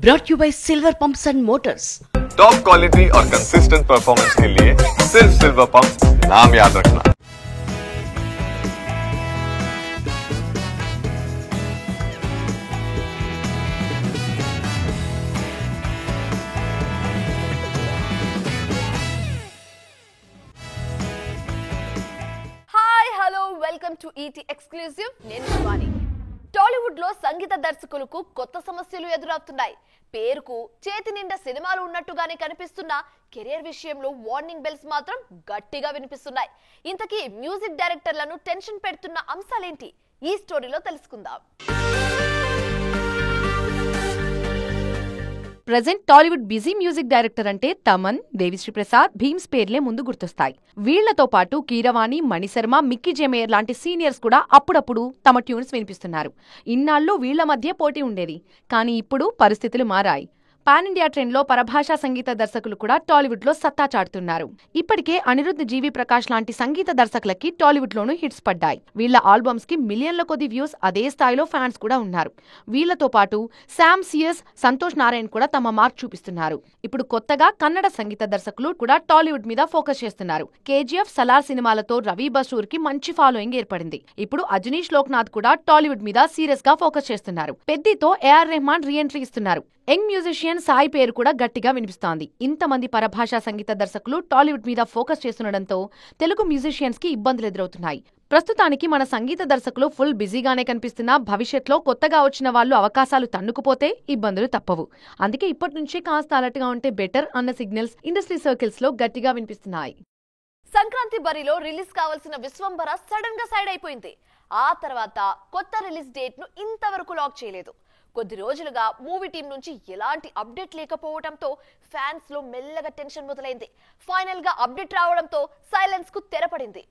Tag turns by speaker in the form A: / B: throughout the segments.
A: brought you by Silver Pumps and Motors.
B: Top quality और consistent performance के लिए सिर्फ सिल्वर पंप्स नाम याद रखना।
C: Hi hello welcome to ET exclusive. నేను శివాని. టాలీవుడ్ లో సంగీత దర్శకులకు కొత్త సమస్యలు ఎదురవుతున్నాయి. పేరుకు చేతి నిండా సినిమాలు ఉన్నట్టుగానే కనిపిస్తున్న కెరీర్ విషయంలో వార్నింగ్ బెల్స్ మాత్రం గట్టిగా వినిపిస్తున్నాయి. ఇంతకీ మ్యూజిక్ డైరెక్టర్లను టెన్షన్ పెడుతున్న అంశాలేంటి ఈ స్టోరీలో తెలుసుకుందాం.
D: Present Tollywood busy music director అంటే తమన్, దేవిశ్రీ ప్రసాద్, భీమ్స్ పేర్లే ముందు గుర్తొస్తాయి. వీళ్లతో పాటు కీరవాణి, మణిశర్మ, మిక్కీ జే మేయర్ లాంటి సీనియర్స్ కూడా అప్పుడప్పుడు తమ ట్యూన్స్ వినిపిస్తున్నారు. ఇన్నాళ్ళు వీళ్ల మధ్య పోటీ ఉండేది. కానీ ఇప్పుడు పరిస్థితులు మారాయి. పాన్ ఇండియా ట్రెండ్ లో పరభాషా సంగీత దర్శకులు కూడా టాలీవుడ్ లో సత్తా చాటుతున్నారు. ఇప్పటికే అనిరుద్ధ్, జీవి ప్రకాష్ లాంటి సంగీత దర్శకులకి టాలీవుడ్ లోనూ హిట్స్ పడ్డాయి. వీళ్ల ఆల్బమ్స్ కి మిలియన్ల కొద్ది వ్యూస్, అదే స్థాయిలో ఫ్యాన్స్ కూడా ఉన్నారు. వీళ్లతో పాటు శామ్ సియస్, సంతోష్ నారాయణ్ కూడా తమ మార్క్ చూపిస్తున్నారు. ఇప్పుడు కొత్తగా కన్నడ సంగీత దర్శకులు కూడా టాలీవుడ్ మీద ఫోకస్ చేస్తున్నారు. కేజీఎఫ్, సలార్ సినిమాలతో రవి బసూర్ కి మంచి ఫాలోయింగ్ ఏర్పడింది. ఇప్పుడు అజనీష్ లోక్నాథ్ కూడా టాలీవుడ్ మీద సీరియస్ గా ఫోకస్ చేస్తున్నారు. పెద్దితో ఏఆర్ రెహమాన్ రీఎంట్రీ ఇస్తున్నారు. యంగ్ మ్యూజిషియన్ సాయి పేరు కూడా గట్టిగా వినిపిస్తోంది. ఇంతమంది పరభాషా సంగీత దర్శకులు టాలీవుడ్ మీద ఫోకస్ చేస్తుండటంతో తెలుగు మ్యూజిషియన్స్ కి ఇబ్బందులు ఎదురవుతున్నాయి. ప్రస్తుతానికి మన సంగీత దర్శకులు ఫుల్ బిజీగానే కనిపిస్తున్నా భవిష్యత్లో కొత్తగా వచ్చిన వాళ్ళు అవకాశాలు తన్నుకుపోతే ఇబ్బందులు తప్పవు. అందుకే ఇప్పటి నుంచే కాస్త అలర్ట్గా ఉంటే బెటర్ అన్న సిగ్నల్స్ ఇండస్ట్రీ సర్కిల్స్ లో గట్టిగా వినిపిస్తున్నాయి.
C: సంక్రాంతి బరిలో రిలీజ్ కావాల్సిన విశ్వంభర సడన్ గా సైడ్ అయిపోయింది. ఆ తర్వాత కొత్త రిలీజ్ డేట్ ను ఇంతవరకు లాక్ చేయలేదు. కొద్ది రోజులుగా మూవీ టీం నుంచి ఎలాంటి అప్డేట్ లేకపోవడంతో ఫ్యాన్స్ లో మెల్లగా టెన్షన్ మొదలైంది. ఫైనల్ గా అప్డేట్ రావడంతో సైలెన్స్ కు తెరపడింది.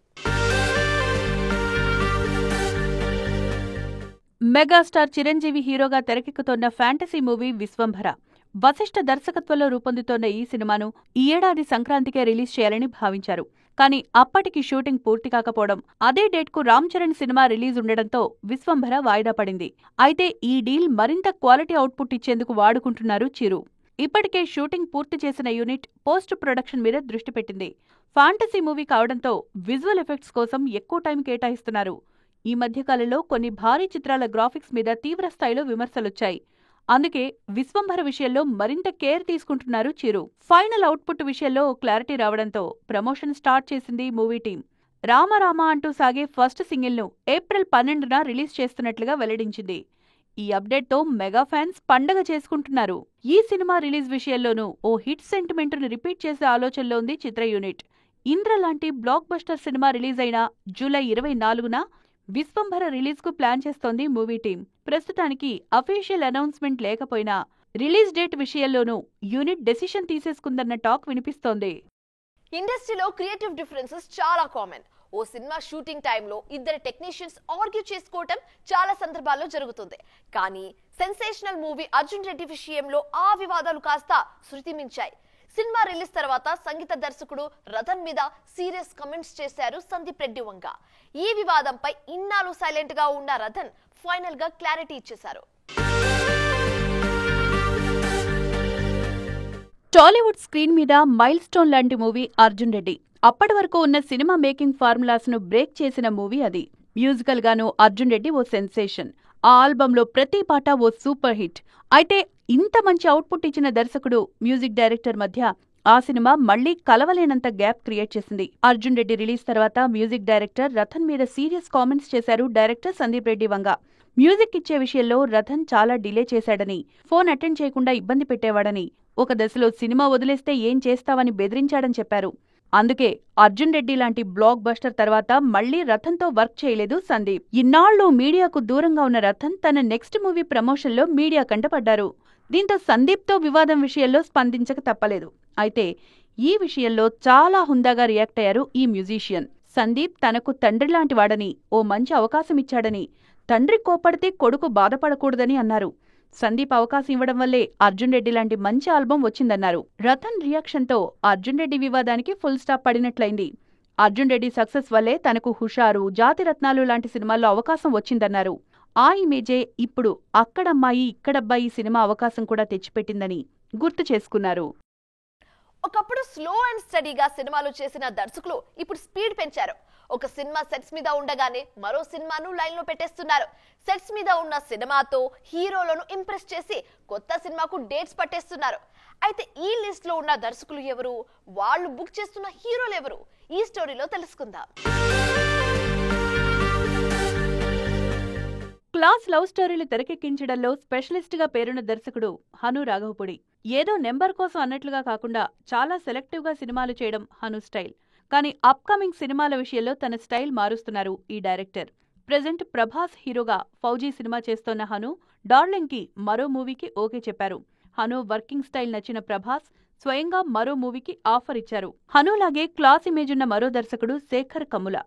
E: మెగాస్టార్ చిరంజీవి హీరోగా తెరకెక్కుతోన్న ఫ్యాంటసీ మూవీ విశ్వంభర. వశిష్ఠ దర్శకత్వంలో రూపొందుతోన్న ఈ సినిమాను ఈ ఏడాది సంక్రాంతికే రిలీజ్ చేయాలని భావించారు. కానీ అప్పటికి షూటింగ్ పూర్తి కాకపోవడం, అదే డేట్కు రామ్ చరణ్ సినిమా రిలీజ్ ఉండడంతో విశ్వంభర వాయిదా పడింది. అయితే ఈ డీల్ మరింత క్వాలిటీ అవుట్పుట్ ఇచ్చేందుకు వాడుకుంటున్నారు చిరు. ఇప్పటికే షూటింగ్ పూర్తి చేసిన యూనిట్ పోస్ట్ ప్రొడక్షన్ మీద దృష్టి పెట్టింది. ఫ్యాంటసీ మూవీ కావడంతో విజువల్ ఎఫెక్ట్స్ కోసం ఎక్కువ టైం కేటాయిస్తున్నారు. ఈ మధ్యకాలంలో కొన్ని భారీ చిత్రాల గ్రాఫిక్స్ మీద తీవ్ర స్థాయిలో విమర్శలొచ్చాయి. అందుకే విశ్వంభర విషయంలో మరింత కేర్ తీసుకుంటున్నారు చిరు. ఫైనల్ అవుట్పుట్ విషయంలో క్లారిటీ రావడంతో ప్రమోషన్ స్టార్ట్ చేసింది మూవీ టీం. రామ అంటూ సాగే ఫస్ట్ సింగిల్ను ఏప్రిల్ 12న రిలీజ్ చేస్తున్నట్లుగా వెల్లడించింది. ఈ అప్డేట్తో మెగా ఫ్యాన్స్ పండగ చేసుకుంటున్నారు. ఈ సినిమా రిలీజ్ విషయంలోనూ ఓ హిట్ సెంటిమెంట్ను రిపీట్ చేసే ఆలోచనలో ఉంది చిత్ర యూనిట్. ఇంద్ర లాంటి బ్లాక్ బస్టర్ సినిమా రిలీజ్ అయిన జూలై 24న విశ్వంభర రిలీజ్ కు ప్లాన్ చేస్తోంది మూవీ టీం. ప్రస్తుతానికి అఫీషియల్ అనౌన్స్మెంట్ లేకపోయినా రిలీజ్ డేట్ విషయంలోనూ యూనిట్ డెసిషన్ తీసేసుకుందన్న టాక్ వినిపిస్తోంది.
C: ఇండస్ట్రీలో క్రియేటివ్ డిఫరెన్సెస్ చాలా కామన్. ఓ సినిమా షూటింగ్ టైంలో ఇద్దరు టెక్నీషియన్స్ ఆర్గ్యూ చేసుకోవటం చాలా సందర్భాల్లో జరుగుతుంది. కానీ సెన్సేషనల్ మూవీ అర్జున్ రెడ్డి విషయంలో ఆ వివాదాలు కాస్త శృతి మించాయి. సినిమా రిలీజ్ తర్వాత సంగీత దర్శకుడు రతన్ మీద సీరియస్ కమెంట్స్ చేశారు సందీప్ రెడ్డి వంగ. ఈ వివాదంపై ఇన్నాళ్ళు సైలెంట్ గా ఉన్న రతన్ ఫైనల్ గా క్లారిటీ ఇచ్చేశారు.
E: టాలీవుడ్ స్క్రీన్ మీద మైల్ స్టోన్ లాంటి మూవీ అర్జున్ రెడ్డి. అప్పటి వరకు ఉన్న సినిమా మేకింగ్ ఫార్ములాస్ ను బ్రేక్ చేసిన మూవీ అది. మ్యూజికల్ గాను అర్జున్ రెడ్డి ఓ సెన్సేషన్. ఆ ఆల్బంలో ప్రతి పాట ఓ సూపర్ హిట్. అయితే ఇంత మంచి అవుట్పుట్ ఇచ్చిన దర్శకుడు, మ్యూజిక్ డైరెక్టర్ మధ్య ఆ సినిమా మళ్లీ కలవలేనంత గ్యాప్ క్రియేట్ చేసింది. అర్జున్ రెడ్డి రిలీజ్ తర్వాత మ్యూజిక్ డైరెక్టర్ రతన్ మీద సీరియస్ కామెంట్స్ చేశారు డైరెక్టర్ సందీప్ రెడ్డి వంగ. మ్యూజిక్ ఇచ్చే విషయంలో రతన్ చాలా డిలే చేశాడని, ఫోన్ అటెండ్ చేయకుండా ఇబ్బంది పెట్టేవాడని, ఒక దశలో సినిమా వదిలేస్తే ఏం చేస్తావని బెదిరించాడని చెప్పారు. అందుకే అర్జున్ రెడ్డి లాంటి బ్లాక్ బస్టర్ తర్వాత మళ్లీ రతన్తో వర్క్ చేయలేదు సందీప్. ఇన్నాళ్లు మీడియాకు దూరంగా ఉన్న రతన్ తన నెక్స్ట్ మూవీ ప్రమోషన్లో మీడియా కంటపడ్డారు. దీంతో సందీప్తో వివాదం విషయంలో స్పందించక తప్పలేదు. అయితే ఈ విషయంలో చాలా హుందాగా రియాక్ట్ అయ్యారు ఈ మ్యూజిషియన్. సందీప్ తనకు తండ్రిలాంటి వాడని, ఓ మంచి అవకాశం ఇచ్చాడని, తండ్రి కోపడితే కొడుకు బాధపడకూడదని అన్నారు. సందీప్ అవకాశం ఇవ్వడం వల్లే అర్జున్ రెడ్డి లాంటి మంచి ఆల్బం వచ్చిందన్నారు. రతన్ రియాక్షన్తో అర్జున్ రెడ్డి వివాదానికి ఫుల్ స్టాప్ పడినట్లయింది. అర్జున్ రెడ్డి సక్సెస్ వల్లే తనకు హుషారు, జాతిరత్నాలు లాంటి సినిమాల్లో అవకాశం వచ్చిందన్నారు. ఆ ఇమేజే ఇప్పుడు అక్కడమ్మాయి ఇక్కడబ్బాయి సినిమా అవకాశం కూడా తెచ్చిపెట్టిందని గుర్తు చేసుకున్నారు.
C: ఒకప్పుడు స్లో అండ్ స్టడీగా సినిమాలు చేసిన దర్శకులు ఇప్పుడు స్పీడ్ పెంచారు. ఒక సినిమా సెట్స్ మీద ఉండగానే మరో సినిమాను లైన్ లో పెట్టేస్తున్నారు. సెట్స్ మీద ఉన్న సినిమాతో హీరోలను ఇంప్రెస్ చేసి కొత్త సినిమాకు డేట్స్ పట్టేస్తున్నారు. అయితే ఈ లిస్ట్ లో ఉన్న దర్శకులు ఎవరు, వాళ్ళు బుక్ చేస్తున్న హీరోలు ఎవరు, ఈ స్టోరీలో తెలుసుకుందాం.
E: క్లాస్ లవ్ స్టోరీలు తెరకెక్కించడంలో స్పెషలిస్ట్ గా పేరున్న దర్శకుడు హను రాఘవపూడి. ఏదో నెంబర్ కోసం అన్నట్లుగా కాకుండా చాలా సెలెక్టివ్ గా సినిమాలు చేయడం హను స్టైల్. కానీ అప్కమింగ్ సినిమాల విషయంలో తన స్టైల్ మారుస్తున్నారు ఈ డైరెక్టర్. ప్రెజెంట్ ప్రభాస్ హీరోగా ఫౌజీ సినిమా చేస్తోన్న హను డార్లింగ్ కి మరో మూవీకి ఓకే చెప్పారు. హను వర్కింగ్ స్టైల్ నచ్చిన ప్రభాస్ స్వయంగా మరో మూవీకి ఆఫర్ ఇచ్చారు. హనులాగే క్లాస్ ఇమేజ్ ఉన్న మరో దర్శకుడు శేఖర్ కమ్ముల.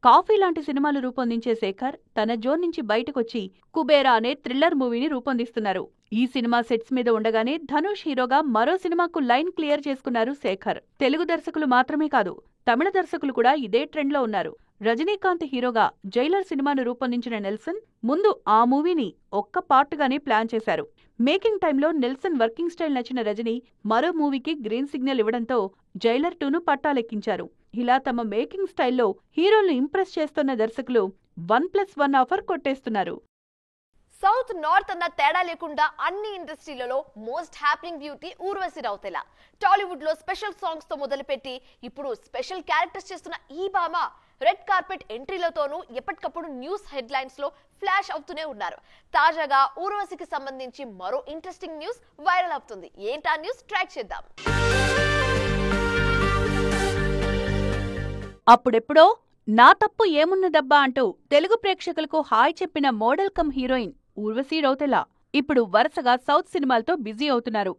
E: కాఫీ లాంటి సినిమాలు రూపొందించే శేఖర్ తన జోన్ నుంచి బయటకొచ్చి కుబేరా అనే థ్రిల్లర్ మూవీని రూపొందిస్తున్నారు. ఈ సినిమా సెట్స్ మీద ఉండగానే ధనుష్ హీరోగా మరో సినిమాకు లైన్ క్లియర్ చేసుకున్నారు శేఖర్. తెలుగు దర్శకులు మాత్రమే కాదు, తమిళ దర్శకులు కూడా ఇదే ట్రెండ్ లో ఉన్నారు. రజనీకాంత్ హీరోగా జైలర్ సినిమాను రూపొందించిన నెల్సన్ ముందు ఆ మూవీని ఒక్క పార్ట్గానే ప్లాన్ చేశారు. మేకింగ్ టైంలో నెల్సన్ వర్కింగ్ స్టైల్ నచ్చిన రజనీ మరో మూవీకి గ్రీన్ సిగ్నల్ ఇవ్వడంతో జైలర్ 2ను పట్టాలెక్కించారు. ఇలా తమ మేకింగ్ స్టైల్లో హీరోల్ని ఇంప్రెస్ చేస్తున్న దర్శకులు 1+1 ఆఫర్ కొట్టేస్తున్నారు.
C: సౌత్ నార్త్ అన్న తేడా లేకుండా అన్ని ఇండస్ట్రీలలో most happening beauty Urvashi Rautela. Tollywood లో స్పెషల్ సాంగ్స్ తో మొదలుపెట్టి ఇప్పుడు స్పెషల్ క్యారెక్టర్స్ చేస్తున్న ఈ భామ రెడ్ కార్పెట్ ఎంట్రీలతోనూ ఎప్పటికప్పుడు న్యూస్ హెడ్లైన్స్ లో ఫ్లాష్ అవుతూనే ఉన్నారు. తాజాగా ఊర్వశికి సంబంధించి మరో ఇంట్రెస్టింగ్ న్యూస్ వైరల్ అవుతుంది. ఏంటా న్యూస్ ట్రాక్ చేద్దాం.
E: అప్పుడెప్పుడో నా తప్పు ఏమున్నదబ్బా అంటూ తెలుగు ప్రేక్షకులకు హాయ్ చెప్పిన model come heroine Urvashi Rautela ఇప్పుడు వరుసగా సౌత్ సినిమాలతో బిజీ అవుతున్నారు.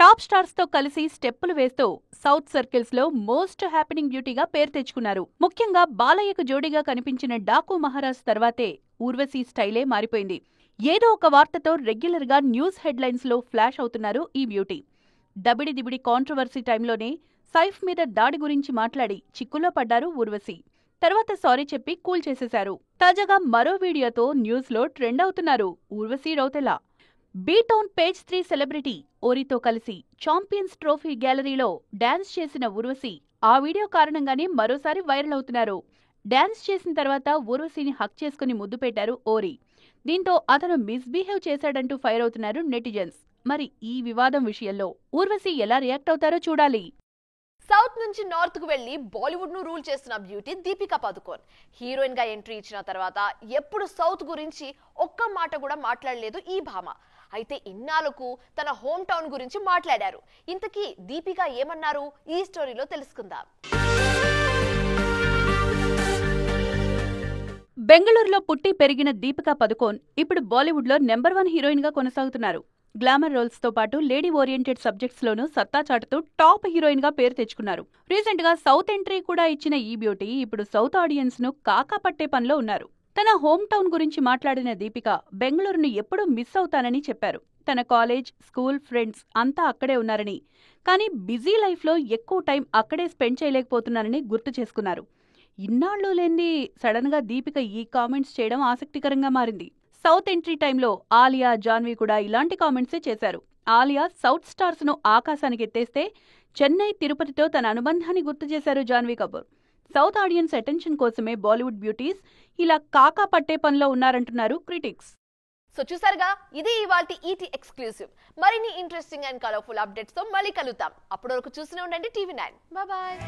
E: టాప్ స్టార్స్ తో కలిసి స్టెప్పులు వేస్తూ సౌత్ సర్కిల్స్ లో మోస్ట్ హ్యాపెనింగ్ బ్యూటీగా పేరు తెచ్చుకున్నారు. ముఖ్యంగా బాలయ్యకు జోడీగా కనిపించిన డాకు మహారాజ్ తర్వాతే ఊర్వశి స్టైలే మారిపోయింది. ఏదో ఒక వార్తతో రెగ్యులర్ గా న్యూస్ హెడ్లైన్స్ లో ఫ్లాష్ అవుతున్నారు ఈ బ్యూటీ. దబిడి దిబిడి కాంట్రవర్సీ టైంలోనే సైఫ్ మీద దాడి గురించి మాట్లాడి చిక్కులో పడ్డారు ఊర్వశి. తర్వాత సారీ చెప్పి కూల్ చేసేశారు. తాజాగా మరో వీడియోతో న్యూస్ లో ట్రెండ్ అవుతున్నారు Urvashi Rautela. B-Town page 3 celebrity ఓరితో కలిసి ఛాంపియన్స్ ట్రోఫీ గ్యాలరీలో డాన్స్ చేసిన ఊర్వశి ఆ వీడియో కారణంగానే మరోసారి వైరల్ అవుతున్నారు. డాన్స్ చేసిన తర్వాత ఊర్వశిని హక్ చేసుకుని ముద్దు పెట్టారు ఓరి. దీంతో అతను మిస్బిహేవ్ చేశాడంటూ ఫైర్ అవుతున్నారు నెటిజన్స్. మరి ఈ వివాదం విషయంలో ఊర్వశి ఎలా రియాక్ట్ అవుతారో చూడాలి.
C: సౌత్ నుంచి నార్త్ కు వెళ్లి బాలీవుడ్ ను రూల్ చేస్తున్న బ్యూటీ దీపికా పదుకోన్. హీరోయిన్ గా ఎంట్రీ ఇచ్చిన తర్వాత ఎప్పుడు సౌత్ గురించి ఒక్క మాట కూడా మాట్లాడలేదు ఈ భామ. అయితే ఇన్నాళ్లకు తన హోమ్ టౌన్ గురించి మాట్లాడారు. ఇంతకీ దీపికా ఏమన్నారు, ఈ స్టోరీలో తెలుసుకుందాం.
E: బెంగళూరులో పుట్టి పెరిగిన దీపికా పదుకోన్ ఇప్పుడు బాలీవుడ్ లో నెంబర్ 1 హీరోయిన్ గా కొనసాగుతున్నారు. గ్లామర్ రోల్స్ తో పాటు లేడీ ఓరియంటెడ్ సబ్జెక్ట్స్ లోనూ సత్తా చాటుతూ టాప్ హీరోయిన్ గా పేరు తెచ్చుకున్నారు. రీసెంట్ గా సౌత్ ఎంట్రీ కూడా ఇచ్చిన ఈ బ్యూటీ ఇప్పుడు సౌత్ ఆడియన్స్ ను కాకా పట్టే పనిలో ఉన్నారు. తన హోమ్ టౌన్ గురించి మాట్లాడిన దీపిక బెంగళూరును ఎప్పుడూ మిస్ అవుతానని చెప్పారు. తన కాలేజ్, స్కూల్ ఫ్రెండ్స్ అంతా అక్కడే ఉన్నారని, కానీ బిజీ లైఫ్ లో ఎక్కువ టైం అక్కడే స్పెండ్ చేయలేకపోతున్నారని గుర్తు చేసుకున్నారు. ఇన్నాళ్లు లేని సడన్ గా దీపిక ఈ కామెంట్స్ చేయడం ఆసక్తికరంగా మారింది. సౌత్ ఎంట్రీ టైంలో ఆలియా, జాన్వీ కూడా ఇలాంటి కామెంట్సే చేశారు. ఆలియా సౌత్ స్టార్స్ ను ఆకాశానికి ఎత్తేస్తే చెన్నై, తిరుపతితో తన అనుబంధాన్ని గుర్తు చేశారు Janhvi Kapoor. South audience attention కోసమే బాలీవుడ్ బ్యూటీస్ ఇలా కాకా పట్టే పనిలో ఉన్నారంటున్నారు క్రిటిక్స్.
C: సో చూసారుగా, ఇది ఇవాల్టి ఈటీ ఎక్స్క్లూసివ్. మరిన్ని ఇంట్రెస్టింగ్ అండ్ కలర్ఫుల్ అప్డేట్స్ తో మళ్ళీ కలుద్దాం. అప్పటి వరకు చూస్తూనే ఉండండి TV9. బాయ్.